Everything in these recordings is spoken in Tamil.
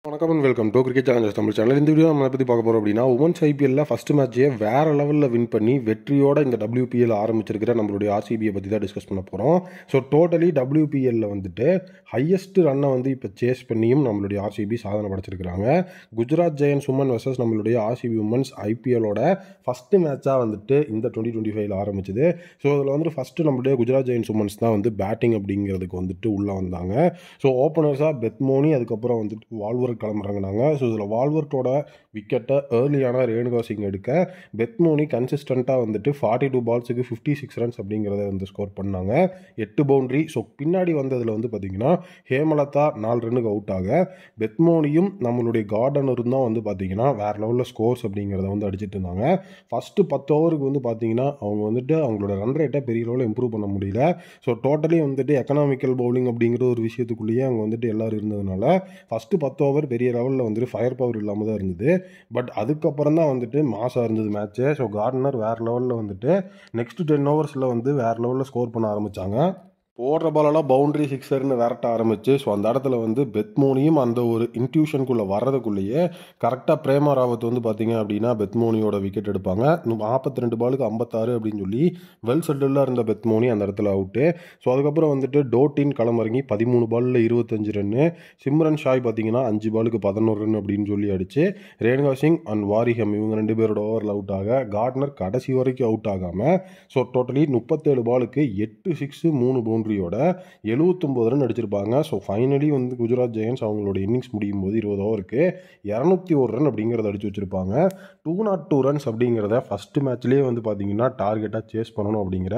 வணக்கம் and welcome to cricket Challengers Tamil channel. இந்த வீடியோ நம்ம பற்றி பார்க்க போகிறோம் அப்படின்னா, உமன்ஸ் ஐபிஎல்ல ஃபர்ஸ்ட் மேட்சே வேறு லெவலில் வின் பண்ணி வெற்றியோட இந்த WPL ஆரம்பிச்சிருக்கிற நம்மளுடைய ஆர்சிபியை பற்றி தான் டிஸ்கஸ் பண்ண போகிறோம். ஸோ டோட்டலி WPLல வந்துட்டு ஹையஸ்ட் ரன்னை வந்து இப்போ சேஸ் பண்ணியும் நம்மளுடைய ஆர்சிபி சாதனை படைச்சிருக்கிறாங்க. குஜராத் ஜெயன்ஸ் உமன் வர்சஸ் நம்மளுடைய ஆர்சிபி உமன்ஸ் ஐபிஎல்லோட ஃபஸ்ட்டு மேட்சாக வந்துட்டு இந்த 2025 ஆரம்பிச்சது. ஸோ அதில் வந்துட்டு ஃபஸ்ட்டு நம்மளுடைய குஜராத் ஜெயன்ஸ் உமன்ஸ் தான் வந்து பேட்டிங் அப்படிங்கிறதுக்கு வந்துட்டு உள்ளே வந்தாங்க. ஸோ ஓப்பனர்ஸாக பெத்மோனி, அதுக்கப்புறம் வந்துட்டு வால்வர் கிளம்புறாங்கனாங்க. ஸோ இதில் வால்வர்ட்டோட விக்கெட்டை ஏர்லியான ரேணுகா சிங் எடுக்க பெத்மோனி கன்சிஸ்டண்ட்டாக வந்துட்டு 42 பால்ஸுக்கு 56 ரன்ஸ் அப்படிங்கிறத வந்து ஸ்கோர் பண்ணாங்க. 8 பவுண்டரி. ஸோ பின்னாடி வந்ததில் வந்து பார்த்திங்கன்னா ஹேமலதா 4 ரன்னுக்கு அவுட் ஆக பெத்மோனியும் நம்மளுடைய கார்டனரும் தான் வந்து பார்த்திங்கன்னா வேறு லெவலில் ஸ்கோர்ஸ் அப்படிங்கிறத வந்து அடிச்சிட்டு இருந்தாங்க. ஃபஸ்ட்டு 10 ஓவருக்கு வந்து பார்த்திங்கன்னா அவங்க வந்துட்டு அவங்களோட ரன் ரேட்டை பெரிய லெவலில் இம்ப்ரூவ் பண்ண முடியல. ஸோ டோட்டலி வந்துட்டு எக்கனாமிக்கல் பவுலிங் அப்படிங்கிற ஒரு விஷயத்துக்குள்ளேயே அங்கே வந்துட்டு எல்லோரும் இருந்ததுனால ஃபஸ்ட்டு 10 ஓவர் பெரிய லெவலில் வந்துட்டு ஃபயர் பவர் இல்லாமல் தான் இருந்தது. பட் அதுக்கப்புறம் தான் வந்துட்டு மாசாக இருந்தது மேட்ச்சு. ஸோ கார்டனர் வேறு லெவலில் வந்துட்டு நெக்ஸ்ட் 10 ஓவர்ஸில் வந்து வேறு லெவலில் ஸ்கோர் பண்ண ஆரம்பித்தாங்க. போடுற பாலெல்லாம் பவுண்டரி சிக்ஸர்னு விரட்ட ஆரம்பிச்சு. ஸோ அந்த இடத்துல வந்து பெத்மோனியும் அந்த ஒரு இன்ட்யூஷனுக்குள்ளே வர்றதுக்குள்ளேயே கரெக்டாக பிரேமா ராவத் வந்து பார்த்திங்க அப்படின்னா பெத்மோனியோட விக்கெட் எடுப்பாங்க. 42 பாலுக்கு 56 அப்படின்னு சொல்லி வெல் செட்டிலாக இருந்த பெத்மோனி அந்த இடத்துல அவுட்டு. ஸோ அதுக்கப்புறம் வந்துட்டு டோட்டின் களமிறங்கி 13 பாலில் 25 ரன்னு, சிம்ரன் ஷாய் பார்த்திங்கன்னா 5 பாலுக்கு 11 ரன் அப்படின்னு சொல்லி அடிச்சு ரேணுகா சிங் அண்ட் வாரிகம் இவங்க 2 பேரோட ஓவரில் அவுட் ஆக கார்டனர் கடைசி வரைக்கும் அவுட் ஆகாமல் ஸோ டோட்டலி 37 பாலுக்கு 8 சிக்ஸு 3 பவுண்டரியோட 79 ரன் அடிச்சிருப்பாங்க. ஸோ ஃபைனலி வந்து குஜராத் ஜெயன்ஸ் அவங்களோட இன்னிங்ஸ் முடியும் போது 20 ஓவருக்கு 201 ரன் அப்படிங்கிறத அடிச்சு வச்சுருப்பாங்க. 202 ரன்ஸ் அப்படிங்கிறத ஃபஸ்ட்டு மேட்ச்லேயே வந்து பார்த்திங்கன்னா டார்கெட்டாக சேஸ் பண்ணணும் அப்படிங்கிற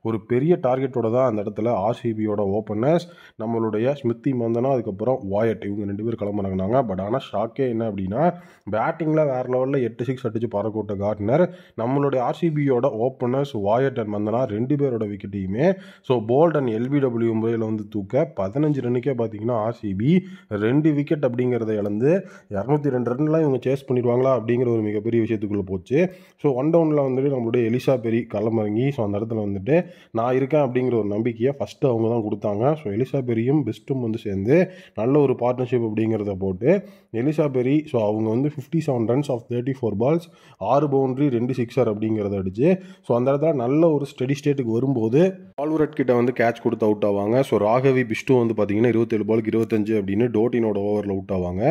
ஒரு பெரிய டார்கெட்டோட தான் அந்த இடத்துல ஆர்சிபியோட ஓப்பனர்ஸ் நம்மளுடைய ஸ்மிருதி மந்தனா அதுக்கப்புறம் வாயட் இவங்க 2 பேர் கிளம்புறாங்கனாங்க. பட் ஆனால் ஷாக்கே என்ன அப்படின்னா பேட்டிங்கில் வேறு லெவலில் 8 சிக்ஸ் அடிச்சு பறக்கோட்ட கார்டனர் நம்மளுடைய ஆர்சிபியோட ஓப்பனர்ஸ் வாயட் அண்ட் மந்தனா 2 பேரோட விக்கெட்டையுமே ஸோ போல்ட் அண்ட் LBW முறையில் வந்து தூக்க 15 ரன்னுக்கே பார்த்தீங்கன்னா ஆர்சிபி 2 விக்கெட் அப்படிங்கிறத இழந்து 202 ரன்லாம் இவங்க சேஸ் பண்ணிடுவாங்களா அப்படிங்கிற ஒரு மிகப்பெரிய விஷயத்துக்குள்ளே போச்சு. ஸோ ஒன் டவுனில் வந்துட்டு நம்மளுடைய எலிசா பெரி களமிறங்கி ஸோ அந்த இடத்துல வந்துட்டு நான் இருக்கேன் அப்படிங்கிற ஒரு நம்பிக்கையை ஃபஸ்ட்டு அவங்க தான் கொடுத்தாங்க. ஸோ எலிசா பெரியும் பெஸ்ட்டும் வந்து சேர்ந்து நல்ல ஒரு பார்ட்னர்ஷிப் அப்படிங்கிறத போட்டு எலிசா பெரி ஸோ அவங்க வந்து 57 runs off 34 balls 6 boundary 2 sixer அப்படிங்கிறத அடிச்சு ஸோ அந்த இடத்துல நல்ல ஒரு ஸ்டெடி ஸ்டேட்டுக்கு வரும்போது வால்வர்ட் கிட்ட வந்து கேட்ச் கொடுத்து அவுட் ஆவாங்க. ஸோ ராகவி பிஷ்டு வந்து பார்த்தீங்கன்னா 27 பாலுக்கு 25 அப்படின்னு டோட்டினோட ஓவரில் அவுட் ஆவாங்க.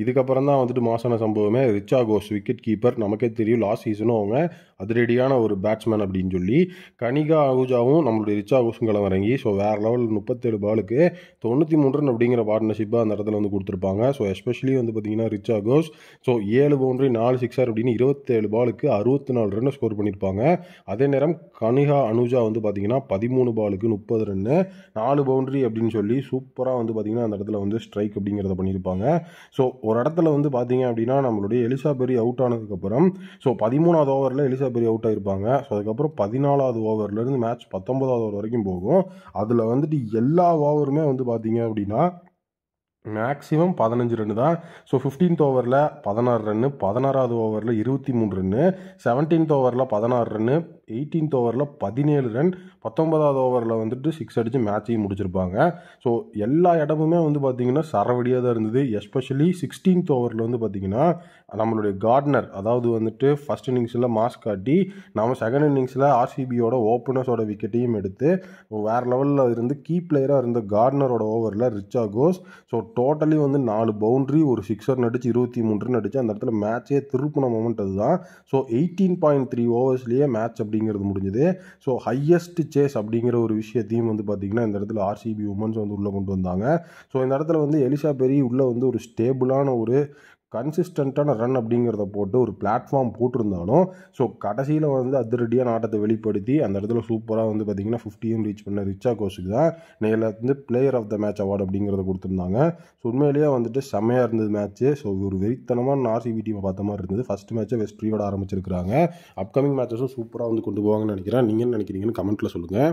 இதுக்கப்புறம் தான் வந்துட்டு மாசான சம்பவமே ரிச்சா கோஸ் விக்கெட் கீப்பர். நமக்கே தெரியும் லாஸ்ட் சீசனும் அவங்க அதிரடியான ஒரு பேட்ஸ்மேன் அப்படின்னு சொல்லி கனிகா அகுஜாவும் நம்மளுடைய ரிச்சா கோஸும் களமிறங்கி ஸோ வேறு லெவல் 37 பாலுக்கு 93 ரன் அப்படிங்கிற பார்ட்னர்ஷிப்பாக அந்த இடத்துல வந்து கொடுத்துருப்பாங்க. ஸோ எஸ்பெஷலி வந்து பார்த்தீங்கன்னா ரிச்சா கோஸ் ஸோ 7 பவுண்டரி 4 சிக்ஸர் அப்படின்னு 27 பாலுக்கு 64 ரன் ஸ்கோர் பண்ணியிருப்பாங்க. அதே நேரம் கனிகா அனுஜா வந்து பார்த்தீங்கன்னா 13 பாலுக்கு 30 ரன்னு 4 பவுண்டரி அப்படின்னு சொல்லி சூப்பராக வந்து பார்த்திங்கன்னா அந்த இடத்துல வந்து ஸ்ட்ரைக் அப்படிங்கிறத பண்ணியிருப்பாங்க. ஸோ ஒரு இடத்துல வந்து பார்த்திங்க அப்படின்னா நம்மளுடைய எலிசா பெரி அவுட் ஆனதுக்கப்புறம் ஸோ 13வது ஓவரில் எலிசா பெரி அவுட் ஆகிருப்பாங்க. ஸோ அதுக்கப்புறம் 14வது ஓவர்லேருந்து மேட்ச் 19வது ஓவர் வரைக்கும் போகும். அதில் வந்துட்டு எல்லா ஓவருமே வந்து பார்த்திங்க அப்படின்னா மேக்ஸிமம் 15 ரன்னு தான். ஸோ 15th ஓவரில் 16 ரன்னு, 16வது ஓவரில் 23 ரன்னு, 17th ஓவரில் 16 ரன்னு, 18th ஓவரில் 17 ரன், 19வது ஓவரில் வந்துட்டு 6 அடித்து மேட்சையும் முடிச்சிருப்பாங்க. ஸோ எல்லா இடமுமே வந்து பார்த்திங்கன்னா சரவடியாக தான் இருந்தது. எஸ்பெஷலி 16th ஓவரில் வந்து பார்த்திங்கன்னா நம்மளுடைய கார்டனர் அதாவது வந்துட்டு ஃபஸ்ட் இன்னிங்ஸில் மாஸ் காட்டி நம்ம செகண்ட் இன்னிங்ஸில் ஆர்சிபியோட ஓப்பனர்ஸோட விக்கெட்டையும் எடுத்து வேறு லெவலில் இருந்து கீ பிளேயராக இருந்த கார்டனரோட ஓவரில் ரிச்சா கோஸ் ஸோ டோட்டலி வந்து 4 பவுண்டரி ஒரு சிக்ஸர் நடிச்சு 23 ரன் அடிச்சு அந்த இடத்துல மேட்சே திருப்பின மொமெண்ட் அதுதான். ஸோ 18.3 ஓவர்ஸ்லேயே மேட்ச் அப்படிங்கிறது முடிஞ்சது. ஸோ ஹையஸ்ட் சேஸ் அப்படிங்கிற ஒரு விஷயத்தையும் வந்து பார்த்திங்கன்னா இந்த இடத்துல ஆர்சிபி உமன்ஸ் வந்து உள்ளே கொண்டு வந்தாங்க. ஸோ இந்த இடத்துல வந்து எலிசா பெரி உள்ளே வந்து ஒரு ஸ்டேபிளான ஒரு கன்சிஸ்டண்ட்டான ரன் அப்படிங்கிறத போட்டு ஒரு பிளாட்ஃபார்ம் போட்டிருந்தாலும் ஸோ கடைசியில் வந்து அதிரடியான ஆட்டத்தை வெளிப்படுத்தி அந்த இடத்துல சூப்பராக வந்து பார்த்திங்கன்னா 50யும் ரீச் பண்ண ரிச்சா கோஸுக்கு தான் நேரில் வந்து player of the match award அப்படிங்கிறத கொடுத்துருந்தாங்க. ஸோ உண்மையிலேயே வந்துட்டு செம்மையாக இருந்தது மேட்ச்சு. ஸோ ஒரு வெறித்தனமான ஆர்சிபி டீமை பார்த்த மாதிரி இருந்தது. ஃபஸ்ட் மேட்ச்சை வெஸ்ட்ரியோட ஆரம்பிச்சிருக்கிறாங்க. அப்கமிங் மேட்சஸும் சூப்பராக வந்து கொண்டு போவாங்கன்னு நினைக்கிறேன். நீங்கள் என்ன நினைக்கிறீங்கன்னு கமெண்ட்டில் சொல்லுங்கள்.